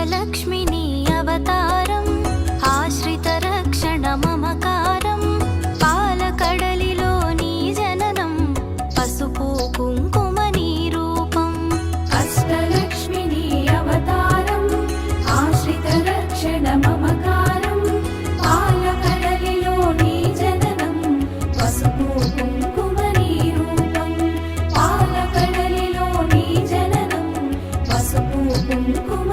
అష్టలక్ష్మి నీ అవతారం ఆశ్రిత రక్షణ మమకారం పాలకడలిలో నీ జననం పసుపు కుంకుమ నీ రూపం అష్టలక్ష్మి నీ అవతారం ఆశ్రిత రక్షణ మమకారం పాలకడలిలో నీ జననం పసుపు కుంకుమ నీ రూపం పాలకడలిలో నీ జననం పసుపు కుంకుమ